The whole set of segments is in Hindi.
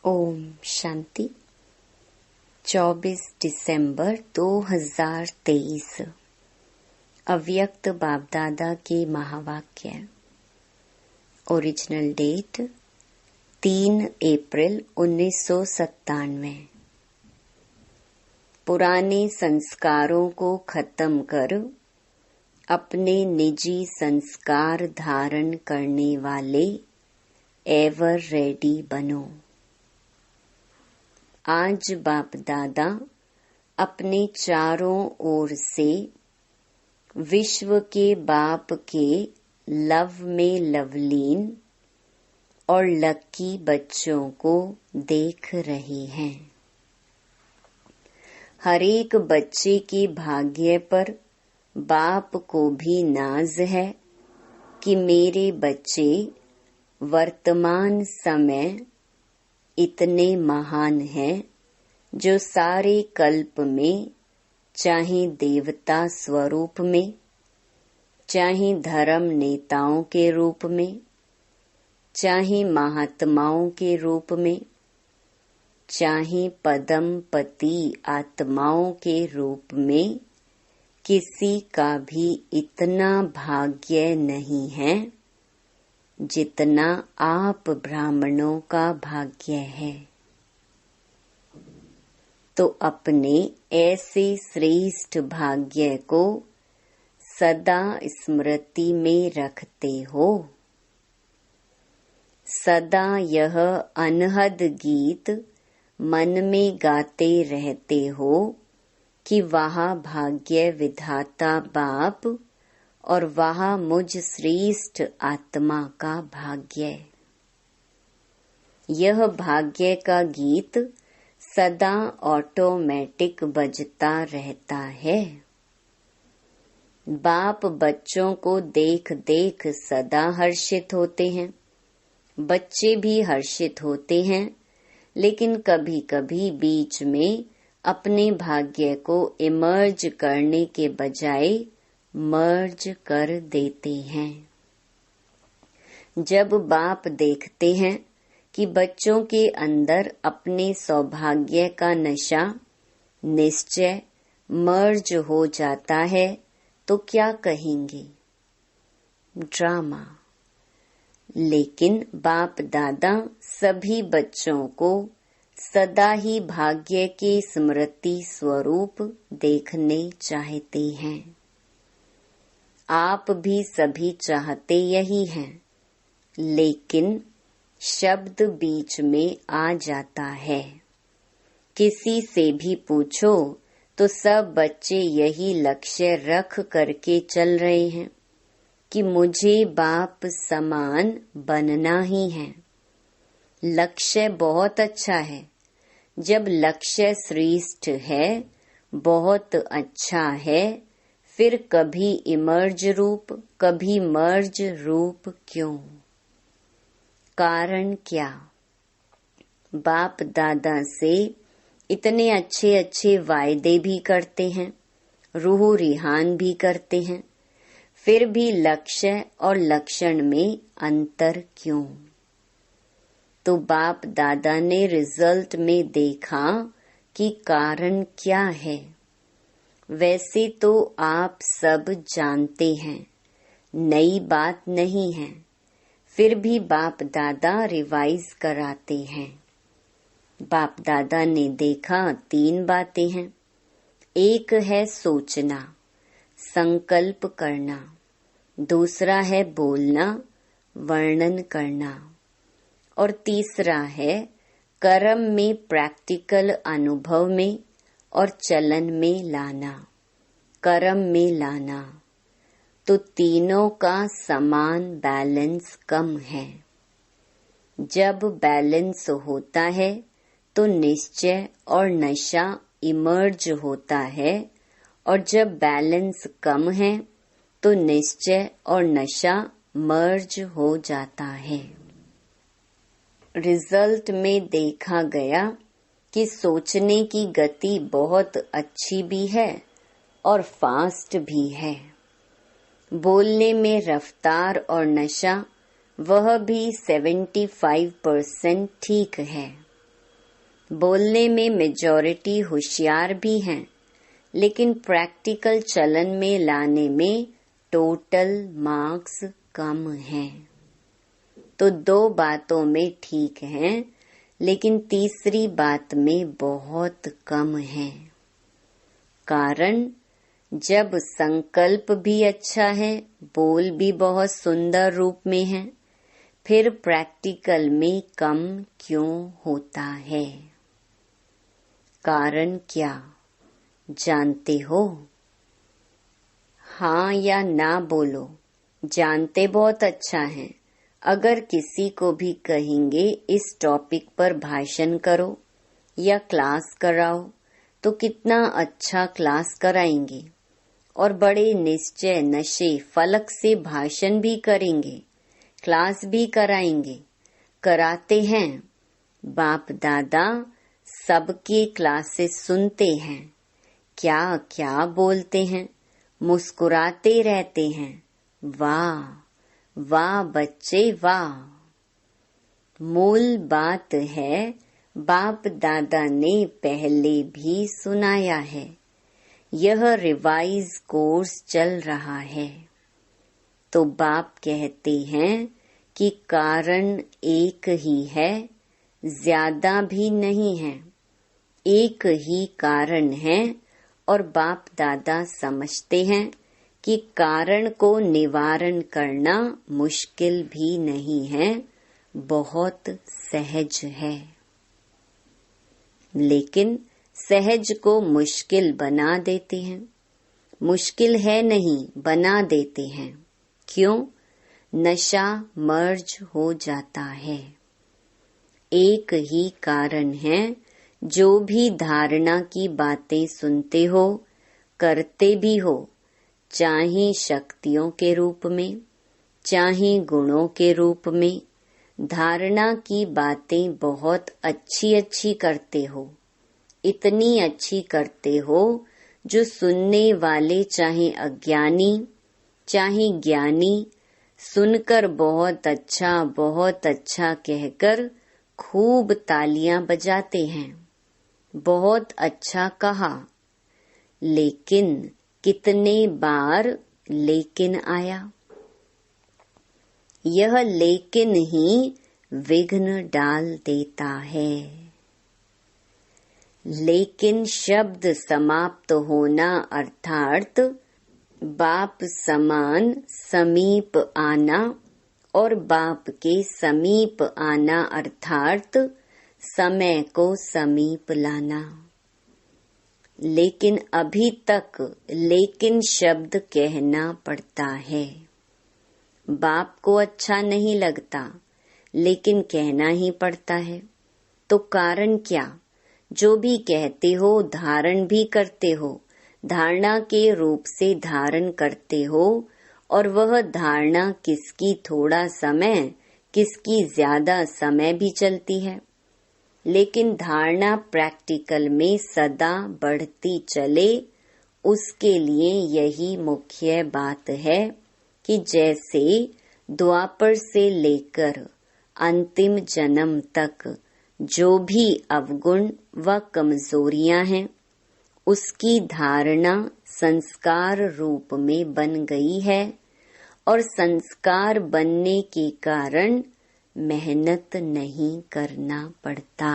ओम शांति। 24 दिसंबर 2023 अव्यक्त बाप दादा के महावाक्य। ओरिजिनल डेट 3 अप्रैल 1997। पुराने संस्कारों को खत्म कर अपने निजी संस्कार धारण करने वाले एवर रेडी बनो। आज बाप दादा अपने चारों ओर से विश्व के बाप के लव में लवलीन और लकी बच्चों को देख रहे हैं। हर एक बच्चे के भाग्य पर बाप को भी नाज है कि मेरे बच्चे वर्तमान समय इतने महान हैं जो सारे कल्प में, चाहे देवता स्वरूप में, चाहे धर्म नेताओं के रूप में, चाहे महात्माओं के रूप में, चाहे पदमपति आत्माओं के रूप में, किसी का भी इतना भाग्य नहीं है जितना आप ब्राह्मणों का भाग्य है। तो अपने ऐसे श्रेष्ठ भाग्य को सदा स्मृति में रखते हो। सदा यह अनहद गीत मन में गाते रहते हो कि वहाँ भाग्य विधाता बाप और वहाँ मुझ श्रेष्ठ आत्मा का भाग्य। यह भाग्य का गीत सदा ऑटोमेटिक बजता रहता है। बाप बच्चों को देख देख सदा हर्षित होते हैं। बच्चे भी हर्षित होते हैं, लेकिन कभी कभी बीच में अपने भाग्य को इमर्ज करने के बजाय मर्ज कर देते हैं। जब बाप देखते हैं कि बच्चों के अंदर अपने सौभाग्य का नशा निश्चय मर्ज हो जाता है तो क्या कहेंगे? ड्रामा। लेकिन बाप दादा सभी बच्चों को सदा ही भाग्य के स्मृति स्वरूप देखने चाहते हैं। आप भी सभी चाहते यही हैं, लेकिन शब्द बीच में आ जाता है। किसी से भी पूछो तो सब बच्चे यही लक्ष्य रख करके चल रहे हैं कि मुझे बाप समान बनना ही है। लक्ष्य बहुत अच्छा है। जब लक्ष्य श्रेष्ठ है, बहुत अच्छा है, फिर कभी इमर्ज रूप, कभी मर्ज रूप क्यों? कारण क्या? बाप दादा से इतने अच्छे अच्छे वायदे भी करते हैं, रूह रिहान भी करते हैं, फिर भी लक्ष्य और लक्षण में अंतर क्यों? तो बाप दादा ने रिजल्ट में देखा कि कारण क्या है। वैसे तो आप सब जानते हैं, नई बात नहीं है, फिर भी बाप दादा रिवाइज कराते हैं। बाप दादा ने देखा 3 बातें हैं। एक है सोचना, संकल्प करना, दूसरा है बोलना, वर्णन करना, और तीसरा है कर्म में, प्रैक्टिकल अनुभव में और चलन में लाना, कर्म में लाना। तो तीनों का समान बैलेंस कम है। जब बैलेंस होता है तो निश्चय और नशा इमर्ज होता है, और जब बैलेंस कम है तो निश्चय और नशा मर्ज हो जाता है। रिजल्ट में देखा गया कि सोचने की गति बहुत अच्छी भी है और फास्ट भी है। बोलने में रफ्तार और नशा वह भी 75% ठीक है। बोलने में मेजॉरिटी होशियार भी हैं, लेकिन प्रैक्टिकल चलन में लाने में टोटल मार्क्स कम हैं। तो 2 बातों में ठीक हैं, लेकिन तीसरी बात में बहुत कम है। कारण जब संकल्प भी अच्छा है, बोल भी बहुत सुंदर रूप में है, फिर प्रैक्टिकल में कम क्यों होता है? कारण क्या जानते हो? हाँ या ना बोलो। जानते बहुत अच्छा है। अगर किसी को भी कहेंगे इस टॉपिक पर भाषण करो या क्लास कराओ, तो कितना अच्छा क्लास कराएंगे और बड़े निश्चय नशे फलक से भाषण भी करेंगे, क्लास भी कराएंगे, कराते हैं। बाप दादा सबके क्लासेस सुनते हैं, क्या क्या बोलते हैं, मुस्कुराते रहते हैं। वाह वाह बच्चे वाह। मूल बात है, बाप दादा ने पहले भी सुनाया है। यह रिवाइज कोर्स चल रहा है। तो बाप कहते हैं कि कारण एक ही है, ज्यादा भी नहीं है। एक ही कारण है और बाप दादा समझते हैं कि कारण को निवारण करना मुश्किल भी नहीं है, बहुत सहज है। लेकिन सहज को मुश्किल बना देते हैं। मुश्किल है नहीं, बना देते हैं। क्यों? नशा मर्ज हो जाता है। एक ही कारण है, जो भी धारणा की बातें सुनते हो, करते भी हो, चाहे शक्तियों के रूप में, चाहे गुणों के रूप में, धारणा की बातें बहुत अच्छी अच्छी करते हो, इतनी अच्छी करते हो जो सुनने वाले चाहे अज्ञानी चाहे ज्ञानी सुनकर बहुत अच्छा कहकर खूब तालियां बजाते हैं। बहुत अच्छा कहा, लेकिन कितने बार लेकिन आया? यह लेकिन ही विघ्न डाल देता है। लेकिन शब्द समाप्त होना अर्थात बाप समान समीप आना और बाप के समीप आना अर्थात समय को समीप लाना। लेकिन अभी तक लेकिन शब्द कहना पड़ता है। बाप को अच्छा नहीं लगता, लेकिन कहना ही पड़ता है। तो कारण क्या? जो भी कहते हो, धारण भी करते हो, धारणा के रूप से धारण करते हो, और वह धारणा किसकी थोड़ा समय, किसकी ज्यादा समय भी चलती है। लेकिन धारणा प्रैक्टिकल में सदा बढ़ती चले, उसके लिए यही मुख्य बात है कि जैसे द्वापर से लेकर अंतिम जन्म तक जो भी अवगुण व कमजोरियां हैं, उसकी धारणा संस्कार रूप में बन गई है और संस्कार बनने के कारण मेहनत नहीं करना पड़ता।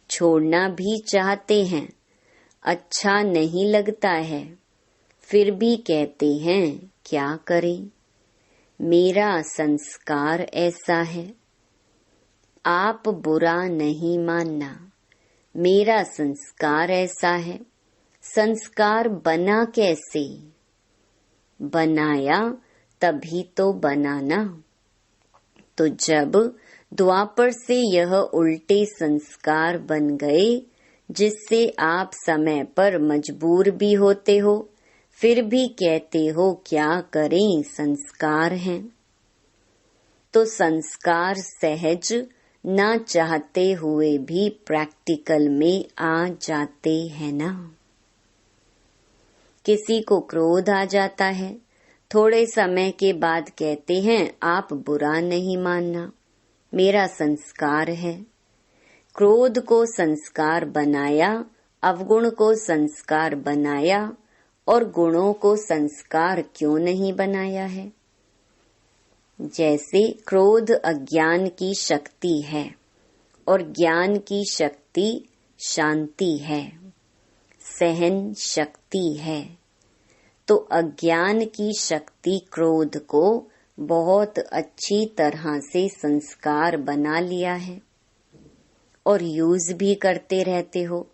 छोड़ना भी चाहते हैं, अच्छा नहीं लगता है, फिर भी कहते हैं क्या करें, मेरा संस्कार ऐसा है। आप बुरा नहीं मानना, मेरा संस्कार ऐसा है। संस्कार बना कैसे? बनाया तभी तो बनाना। तो जब द्वापर से यह उल्टे संस्कार बन गए, जिससे आप समय पर मजबूर भी होते हो, फिर भी कहते हो क्या करें, संस्कार हैं। तो संस्कार सहज ना चाहते हुए भी प्रैक्टिकल में आ जाते हैं ना। किसी को क्रोध आ जाता है, थोड़े समय के बाद कहते हैं आप बुरा नहीं मानना, मेरा संस्कार है। क्रोध को संस्कार बनाया, अवगुण को संस्कार बनाया और गुणों को संस्कार क्यों नहीं बनाया है? जैसे क्रोध अज्ञान की शक्ति है और ज्ञान की शक्ति शांति है, सहन शक्ति है, तो अज्ञान की शक्ति क्रोध को बहुत अच्छी तरह से संस्कार बना लिया है और यूज भी करते रहते हो,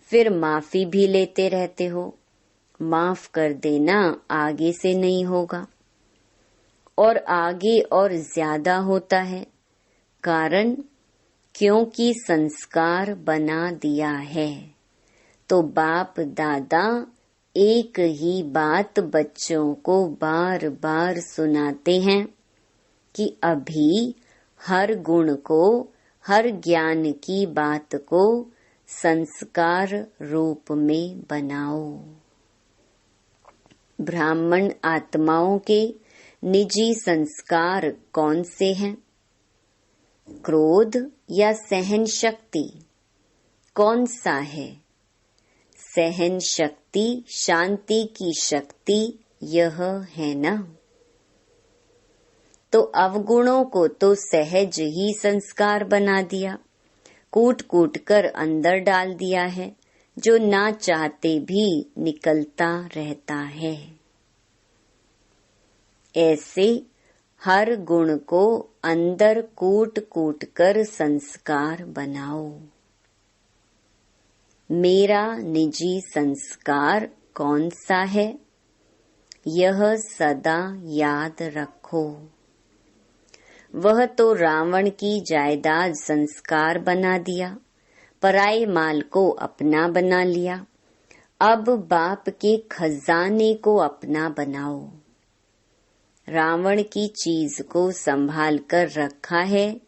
फिर माफी भी लेते रहते हो। माफ कर देना आगे से नहीं होगा और आगे और ज्यादा होता है, कारण क्योंकि संस्कार बना दिया है। तो बाप दादा एक ही बात बच्चों को बार बार सुनाते हैं कि अभी हर गुण को, हर ज्ञान की बात को संस्कार रूप में बनाओ। ब्राह्मण आत्माओं के निजी संस्कार कौन से हैं? क्रोध या सहन शक्ति? कौन सा है? सहन शक्ति, शांति की शक्ति यह है ना। तो अवगुणों को तो सहज ही संस्कार बना दिया, कूट कूट कर अंदर डाल दिया है, जो ना चाहते भी निकलता रहता है। ऐसे हर गुण को अंदर कूट कूट कर संस्कार बनाओ। मेरा निजी संस्कार कौन सा है, यह सदा याद रखो। वह तो रावण की जायदाद संस्कार बना दिया, पराये माल को अपना बना लिया। अब बाप के खजाने को अपना बनाओ। रावण की चीज को संभाल कर रखा है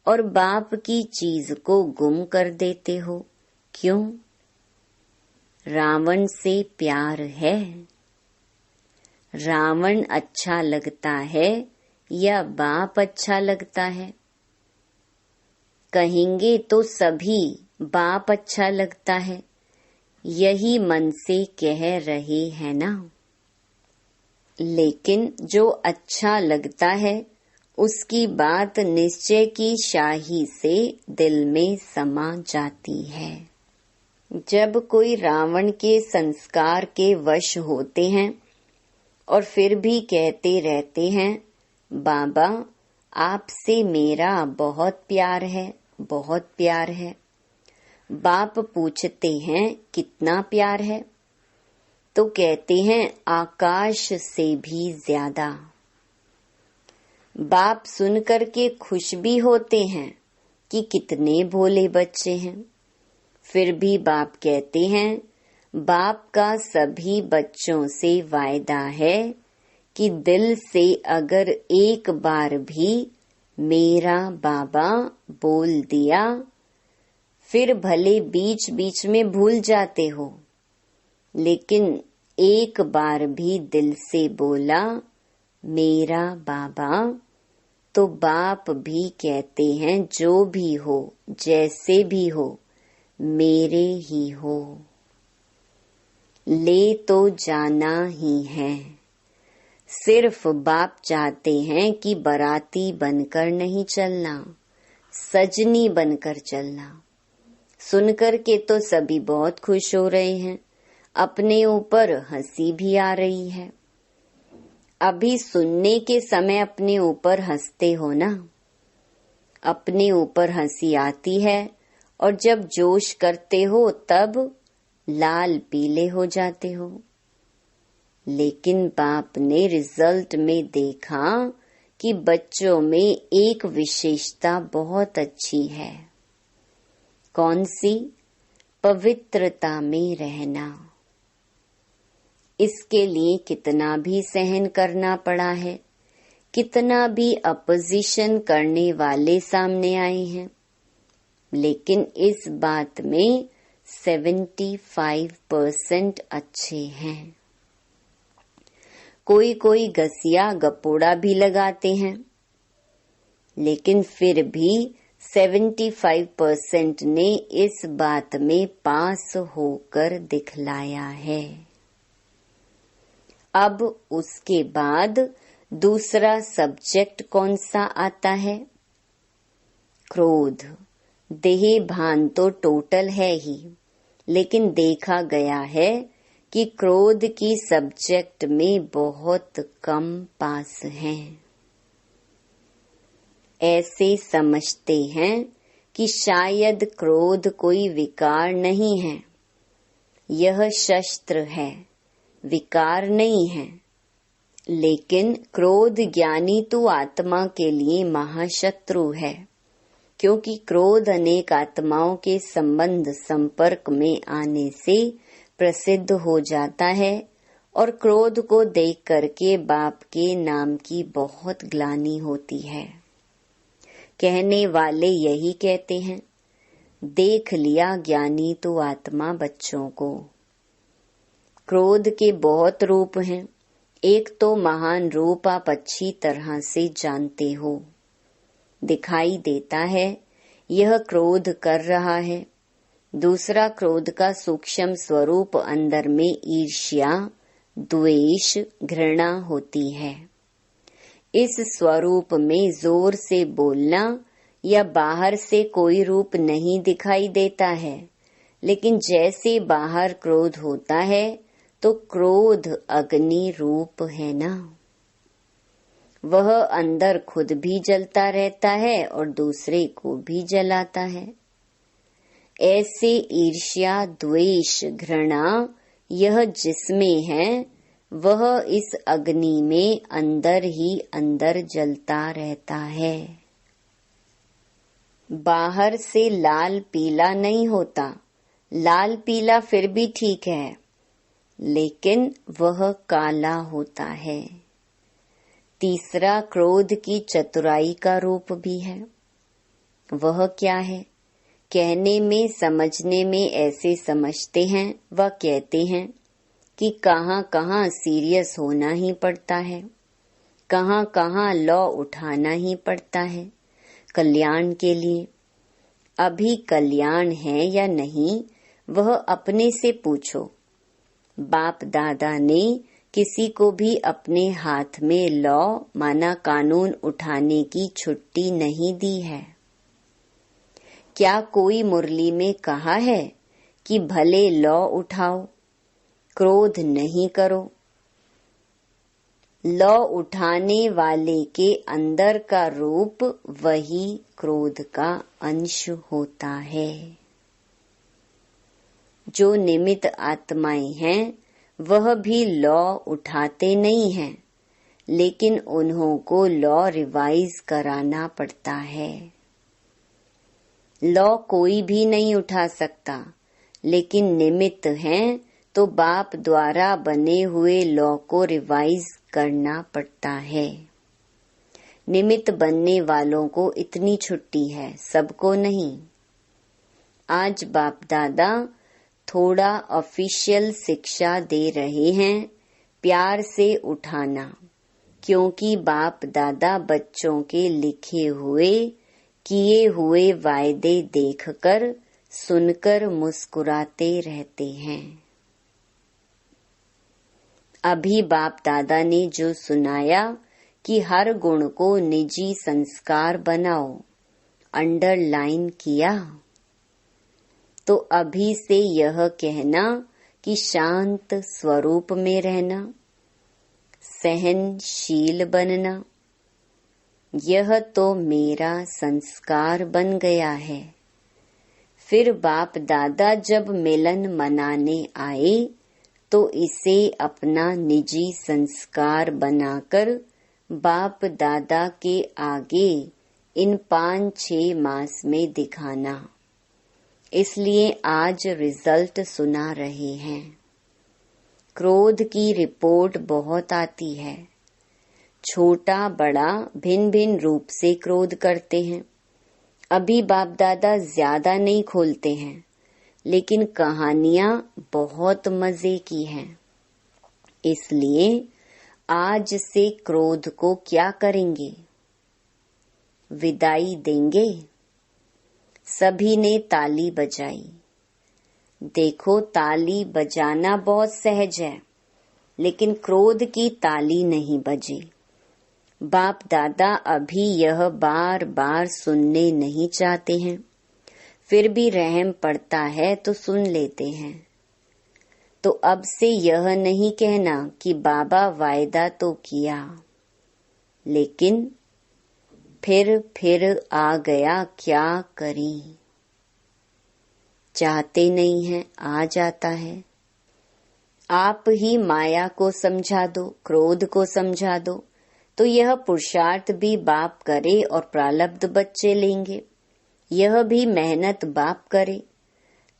और बाप की चीज को गुम कर देते हो, क्यों? रावण से प्यार है। रावण अच्छा लगता है या बाप अच्छा लगता है? कहेंगे तो सभी बाप अच्छा लगता है, यही मन से कह रहे हैं ना। लेकिन जो अच्छा लगता है उसकी बात निश्चय की शाही से दिल में समा जाती है। जब कोई रावण के संस्कार के वश होते हैं और फिर भी कहते रहते हैं, बाबा आपसे मेरा बहुत प्यार है, बहुत प्यार है। बाप पूछते हैं कितना प्यार है, तो कहते हैं आकाश से भी ज्यादा। बाप सुनकर के खुश भी होते हैं कि कितने भोले बच्चे हैं। फिर भी बाप कहते हैं, बाप का सभी बच्चों से वायदा है कि दिल से अगर एक बार भी मेरा बाबा बोल दिया, फिर भले बीच बीच में भूल जाते हो, लेकिन एक बार भी दिल से बोला मेरा बाबा, तो बाप भी कहते हैं जो भी हो, जैसे भी हो, मेरे ही हो। ले तो जाना ही है। सिर्फ बाप चाहते हैं कि बाराती बनकर नहीं चलना, सजनी बनकर चलना। सुनकर के तो सभी बहुत खुश हो रहे हैं, अपने ऊपर हंसी भी आ रही है। अभी सुनने के समय अपने ऊपर हंसते हो ना, अपने ऊपर हंसी आती है और जब जोश करते हो तब लाल पीले हो जाते हो। लेकिन बाप ने रिजल्ट में देखा कि बच्चों में एक विशेषता बहुत अच्छी है। कौन सी? पवित्रता में रहना। इसके लिए कितना भी सहन करना पड़ा है, कितना भी अपोजिशन करने वाले सामने आए हैं, लेकिन इस बात में 75% अच्छे हैं। कोई कोई घसिया गपोड़ा भी लगाते हैं, लेकिन फिर भी 75% ने इस बात में पास होकर दिखलाया है। अब उसके बाद दूसरा सब्जेक्ट कौन सा आता है? क्रोध। देह भान तो टोटल है ही, लेकिन देखा गया है कि क्रोध की सब्जेक्ट में बहुत कम पास हैं। ऐसे समझते हैं कि शायद क्रोध कोई विकार नहीं है, यह शस्त्र है, विकार नहीं है। लेकिन क्रोध ज्ञानी तो आत्मा के लिए महाशत्रु है, क्योंकि क्रोध अनेक आत्माओं के संबंध संपर्क में आने से प्रसिद्ध हो जाता है और क्रोध को देख करके बाप के नाम की बहुत ग्लानि होती है। कहने वाले यही कहते हैं, देख लिया ज्ञानी तो आत्मा बच्चों को। क्रोध के बहुत रूप हैं। एक तो महान रूप आप अच्छी तरह से जानते हो, दिखाई देता है यह क्रोध कर रहा है। दूसरा, क्रोध का सूक्ष्म स्वरूप अंदर में ईर्ष्या, द्वेष, घृणा होती है। इस स्वरूप में जोर से बोलना या बाहर से कोई रूप नहीं दिखाई देता है, लेकिन जैसे बाहर क्रोध होता है तो क्रोध अग्नि रूप है ना, वह अंदर खुद भी जलता रहता है और दूसरे को भी जलाता है। ऐसे ईर्ष्या, द्वेष, घृणा यह जिसमें है वह इस अग्नि में अंदर ही अंदर जलता रहता है। बाहर से लाल पीला नहीं होता, लाल पीला फिर भी ठीक है, लेकिन वह काला होता है। तीसरा, क्रोध की चतुराई का रूप भी है। वह क्या है? कहने में समझने में ऐसे समझते हैं व कहते हैं कि कहाँ कहाँ सीरियस होना ही पड़ता है, कहाँ कहाँ लॉ उठाना ही पड़ता है कल्याण के लिए। अभी कल्याण है या नहीं वह अपने से पूछो। बाप दादा ने किसी को भी अपने हाथ में लॉ माना कानून उठाने की छुट्टी नहीं दी है। क्या कोई मुरली में कहा है कि भले लॉ उठाओ, क्रोध नहीं करो? लॉ उठाने वाले के अंदर का रूप वही क्रोध का अंश होता है। जो निमित्त आत्माएं हैं वह भी लॉ उठाते नहीं हैं, लेकिन उन्हों को लॉ रिवाइज कराना पड़ता है। लॉ कोई भी नहीं उठा सकता, लेकिन निमित्त हैं तो बाप द्वारा बने हुए लॉ को रिवाइज करना पड़ता है। निमित्त बनने वालों को इतनी छुट्टी है, सबको नहीं। आज बाप दादा थोड़ा ऑफिशियल शिक्षा दे रहे हैं, प्यार से उठाना, क्योंकि बाप दादा बच्चों के लिखे हुए किए हुए वायदे देखकर सुनकर मुस्कुराते रहते हैं। अभी बाप दादा ने जो सुनाया कि हर गुण को निजी संस्कार बनाओ, अंडरलाइन किया, तो अभी से यह कहना कि शांत स्वरूप में रहना, सहनशील बनना, यह तो मेरा संस्कार बन गया है। फिर बाप दादा जब मिलन मनाने आए तो इसे अपना निजी संस्कार बनाकर बाप दादा के आगे इन 5-6 मास में दिखाना। इसलिए आज रिजल्ट सुना रहे हैं। क्रोध की रिपोर्ट बहुत आती है। छोटा बड़ा भिन्न भिन्न रूप से क्रोध करते हैं। अभी बाप दादा ज्यादा नहीं खोलते हैं, लेकिन कहानियां बहुत मजे की हैं। इसलिए आज से क्रोध को क्या करेंगे? विदाई देंगे। सभी ने ताली बजाई। देखो, ताली बजाना बहुत सहज है, लेकिन क्रोध की ताली नहीं बजी। बाप दादा अभी यह बार बार सुनने नहीं चाहते हैं, फिर भी रहम पड़ता है तो सुन लेते हैं। तो अब से यह नहीं कहना कि बाबा वायदा तो किया, लेकिन फिर आ गया, क्या करें। चाहते नहीं हैं, आ जाता है। आप ही माया को समझा दो, क्रोध को समझा दो, तो यह पुरुषार्थ भी बाप करे और प्रारब्ध बच्चे लेंगे। यह भी मेहनत बाप करे।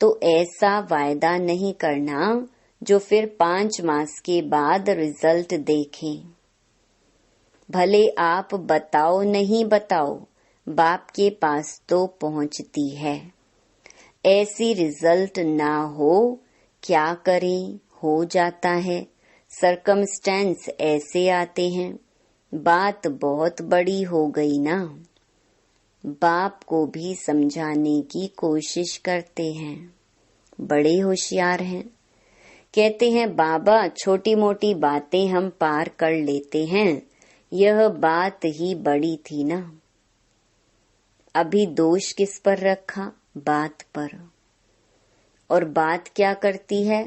तो ऐसा वायदा नहीं करना जो फिर 5 मास के बाद रिजल्ट देखें। भले आप बताओ नहीं बताओ, बाप के पास तो पहुंचती है। ऐसी रिजल्ट ना हो, क्या करें, हो जाता है। सरकमस्टेंस ऐसे आते हैं। बात बहुत बड़ी हो गई ना। बाप को भी समझाने की कोशिश करते हैं। बड़े होशियार हैं। कहते हैं बाबा छोटी मोटी बातें हम पार कर लेते हैं, यह बात ही बड़ी थी ना। अभी दोष किस पर रखा? बात पर। और बात क्या करती है?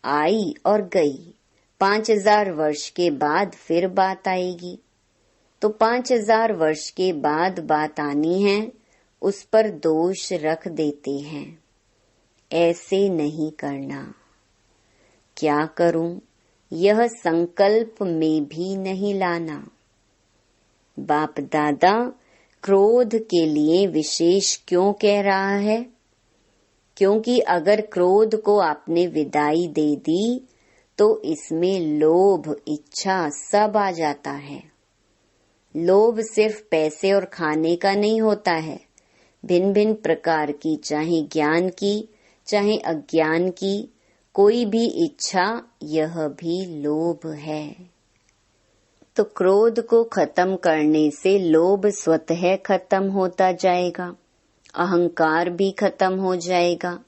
आई और गई। 5000 वर्ष के बाद फिर बात आएगी। तो 5000 वर्ष के बाद बात आनी है, उस पर दोष रख देते हैं। ऐसे नहीं करना। क्या करूं? यह संकल्प में भी नहीं लाना। बाप दादा क्रोध के लिए विशेष क्यों कह रहा है? क्योंकि अगर क्रोध को आपने विदाई दे दी तो इसमें लोभ, इच्छा सब आ जाता है। लोभ सिर्फ पैसे और खाने का नहीं होता है। भिन्न भिन्न प्रकार की, चाहे ज्ञान की चाहे अज्ञान की, कोई भी इच्छा, यह भी लोभ है। तो क्रोध को खत्म करने से लोभ स्वतः खत्म होता जाएगा, अहंकार भी खत्म हो जाएगा।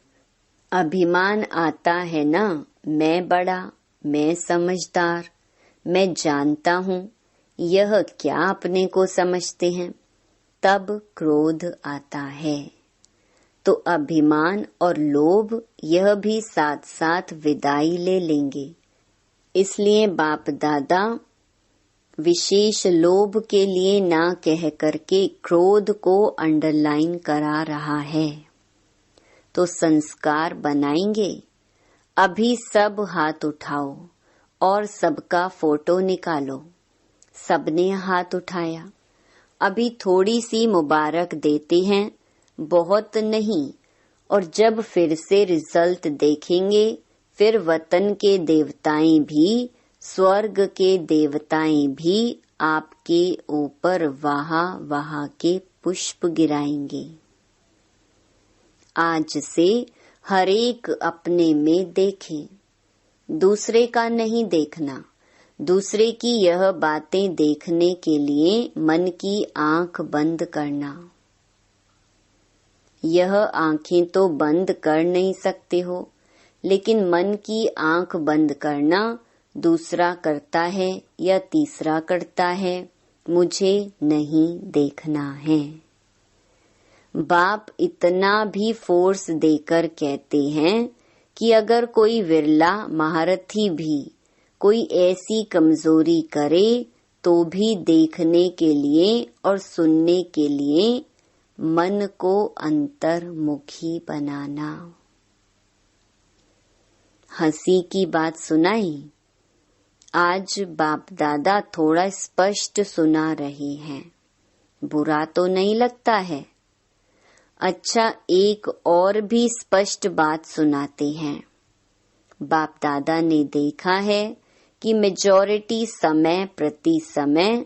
अभिमान आता है ना, मैं बड़ा, मैं समझदार, मैं जानता हूँ, यह क्या अपने को समझते हैं, तब क्रोध आता है। तो अभिमान और लोभ यह भी साथ साथ विदाई ले लेंगे। इसलिए बाप दादा विशेष लोभ के लिए ना कह करके क्रोध को अंडरलाइन करा रहा है। तो संस्कार बनाएंगे। अभी सब हाथ उठाओ और सबका फोटो निकालो। सबने हाथ उठाया। अभी थोड़ी सी मुबारक देते हैं, बहुत नहीं। और जब फिर से रिजल्ट देखेंगे, फिर वतन के देवताएं भी, स्वर्ग के देवताएं भी आपके ऊपर वहां वहां के पुष्प गिराएंगे। आज से हर एक अपने में देखे, दूसरे का नहीं देखना। दूसरे की यह बातें देखने के लिए मन की आंख बंद करना। यह आंखें तो बंद कर नहीं सकते हो, लेकिन मन की आंख बंद करना, दूसरा करता है या तीसरा करता है, मुझे नहीं देखना है। बाप इतना भी फोर्स देकर कहते हैं कि अगर कोई विरला महारथी भी कोई ऐसी कमजोरी करे तो भी देखने के लिए और सुनने के लिए मन को अंतर्मुखी बनाना। हंसी की बात सुनाई। आज बाप दादा थोड़ा स्पष्ट सुना रहे हैं। बुरा तो नहीं लगता है। अच्छा, एक और भी स्पष्ट बात सुनाते हैं। बाप दादा ने देखा है कि मेजॉरिटी समय प्रति समय,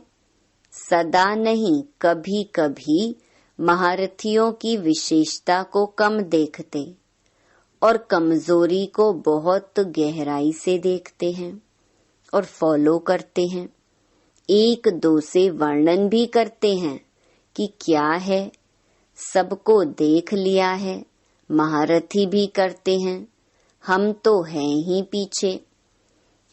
सदा नहीं, कभी कभी महारथियों की विशेषता को कम देखते और कमजोरी को बहुत गहराई से देखते हैं और फॉलो करते हैं। एक दो से वर्णन भी करते हैं कि क्या है। सबको देख लिया है, महारथी भी करते हैं, हम तो हैं ही पीछे।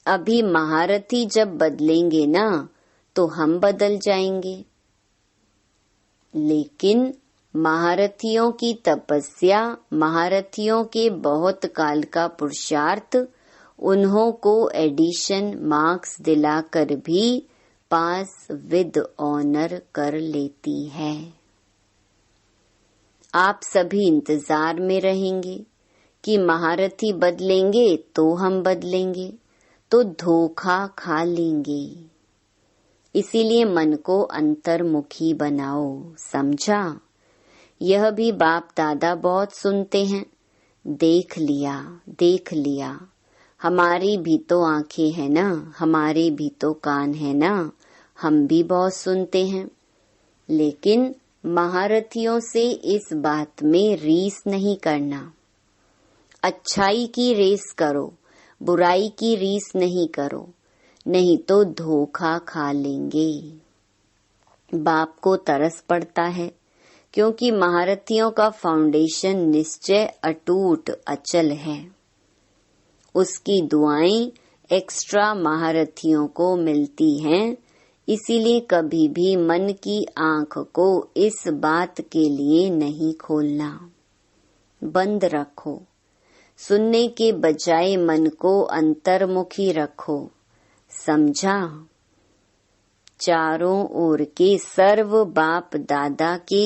अभी महारथी जब बदलेंगे ना तो हम बदल जाएंगे। लेकिन महारथियों की तपस्या, महारथियों के बहुत काल का पुरुषार्थ उन्हों को एडिशन मार्क्स दिलाकर भी पास विद ऑनर कर लेती है। आप सभी इंतजार में रहेंगे कि महारथी बदलेंगे तो हम बदलेंगे, तो धोखा खा लेंगे। इसीलिए मन को अंतर्मुखी बनाओ, समझा? यह भी बाप दादा बहुत सुनते हैं। देख लिया, देख लिया, हमारी भी तो आंखें हैं ना, हमारे भी तो कान है ना, हम भी बहुत सुनते हैं। लेकिन महारथियों से इस बात में रीस नहीं करना। अच्छाई की रेस करो, बुराई की रीस नहीं करो, नहीं तो धोखा खा लेंगे। बाप को तरस पड़ता है, क्योंकि महारथियों का फाउंडेशन निश्चय अटूट अचल है। उसकी दुआएं एक्स्ट्रा महारथियों को मिलती हैं, इसीलिए कभी भी मन की आंख को इस बात के लिए नहीं खोलना, बंद रखो। सुनने के बजाय मन को अंतर्मुखी रखो, समझा? चारों ओर के सर्व बाप दादा के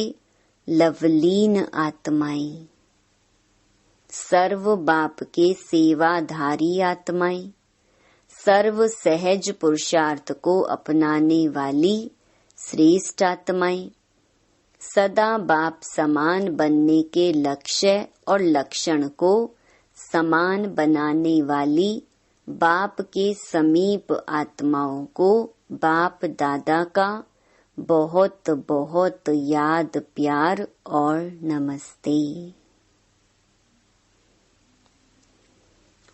लवलीन आत्माएं, सर्व बाप के सेवाधारी आत्माएं, सर्व सहज पुरुषार्थ को अपनाने वाली श्रेष्ठ आत्माएं, सदा बाप समान बनने के लक्ष्य और लक्षण को समान बनाने वाली बाप के समीप आत्माओं को बाप दादा का बहुत बहुत याद, प्यार और नमस्ते।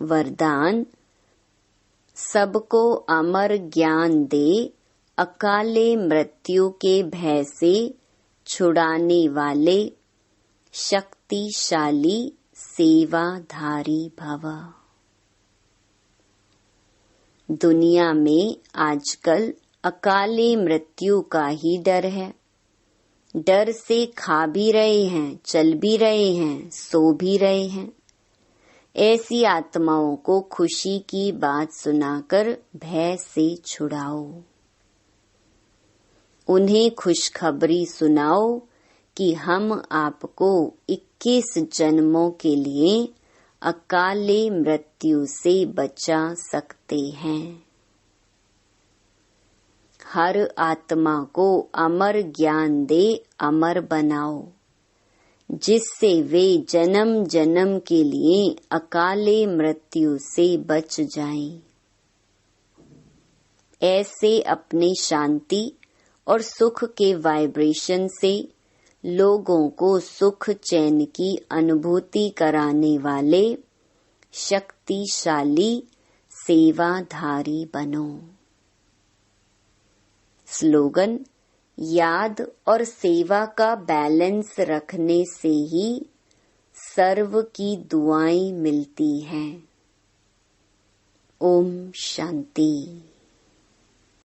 वरदान: सबको अमर ज्ञान दे, अकाले मृत्यु के भय से छुड़ाने वाले शक्तिशाली सेवाधारी भव। दुनिया में आजकल अकाले मृत्यु का ही डर है। डर से खा भी रहे हैं, चल भी रहे हैं, सो भी रहे हैं। ऐसी आत्माओं को खुशी की बात सुनाकर भय से छुड़ाओ। उन्हें खुशखबरी सुनाओ कि हम आपको 21 जन्मों के लिए अकाले मृत्यु से बचा सकते हैं। हर आत्मा को अमर ज्ञान दे, अमर बनाओ, जिससे वे जन्म जन्म के लिए अकाले मृत्यु से बच जाएं। ऐसे अपने शांति और सुख के वाइब्रेशन से लोगों को सुख चैन की अनुभूति कराने वाले शक्तिशाली सेवाधारी बनो। स्लोगन: याद और सेवा का बैलेंस रखने से ही सर्व की दुआएं मिलती हैं। ओम शांति।